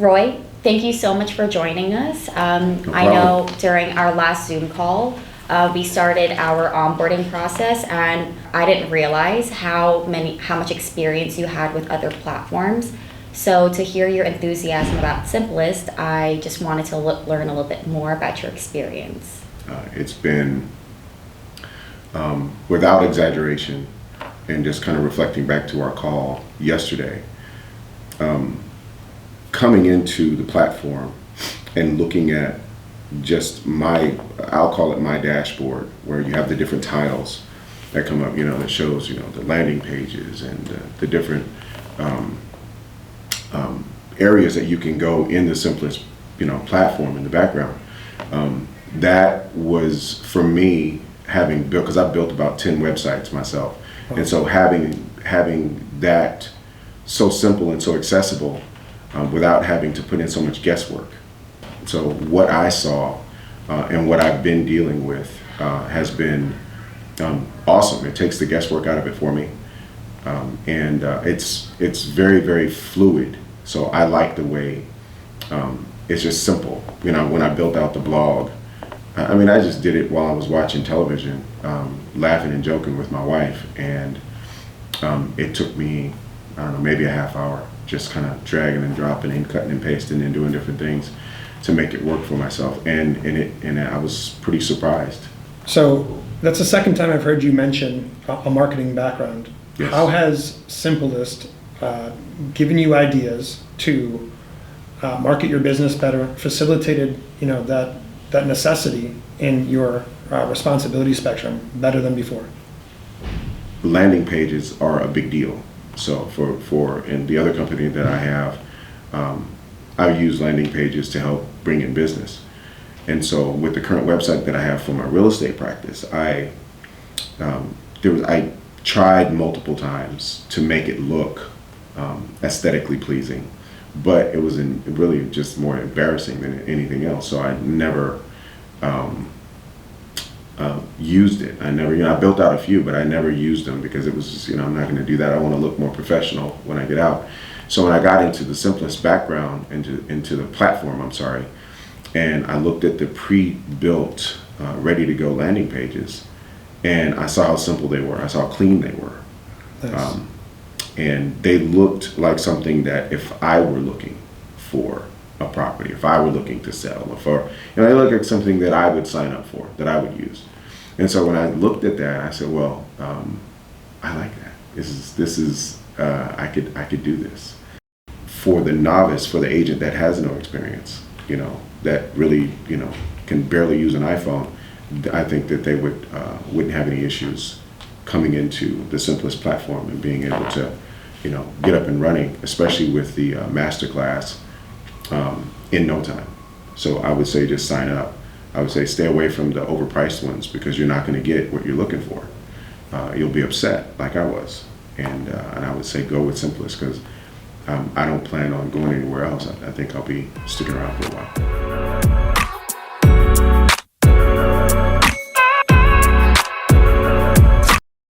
Roy, thank you so much for joining us. I know during our last Zoom call, we started our onboarding process, and I didn't realize how much experience you had with other platforms. So to hear your enthusiasm about SimpleLyst, I just wanted to learn a little bit more about your experience. It's been, without exaggeration, and just kind of reflecting back to our call yesterday, coming into the platform and looking at just I'll call it my dashboard, where you have the different tiles that come up, that shows, the landing pages and the different areas that you can go in the SimpleLyst, platform in the background. That was, for me, having built, because I've built about 10 websites myself. And so having that so simple and so accessible without having to put in so much guesswork. So what I saw and what I've been dealing with has been awesome. It takes the guesswork out of it for me. And it's very, very fluid. So I like the way it's just simple. When I built out the blog, I just did it while I was watching television, laughing and joking with my wife. And it took me, I don't know, maybe a half hour, just kind of dragging and dropping and cutting and pasting and doing different things to make it work for myself. And I was pretty surprised. So that's the second time I've heard you mention a marketing background. Yes. How has SimpleLyst given you ideas to market your business better, facilitated that necessity in your responsibility spectrum better than before? Landing pages are a big deal. So in the other company that I have, I use landing pages to help bring in business. And so with the current website that I have for my real estate practice, I tried multiple times to make it look aesthetically pleasing, but it was really just more embarrassing than anything else. So I never used it. I built out a few, but I never used them because it was just, I'm not going to do that. I want to look more professional when I get out. So when I got into the SimpleLyst background, into the platform, and I looked at the pre-built, ready-to-go landing pages, and I saw how simple they were. I saw how clean they were. Nice. And they looked like something that if I were looking for a property, if I were looking to sell, they look like something that I would sign up for, that I would use. And so when I looked at that, I said, well, I like that. This is I could do this. For the novice, for the agent that has no experience, that really, can barely use an iPhone, I think that they wouldn't have any issues coming into the SimpleLyst platform and being able to, get up and running, especially with the masterclass in no time. So I would say just sign up. I would say stay away from the overpriced ones because you're not going to get what you're looking for. You'll be upset like I was. And I would say go with SimpleLyst because I don't plan on going anywhere else. I think I'll be sticking around for a while.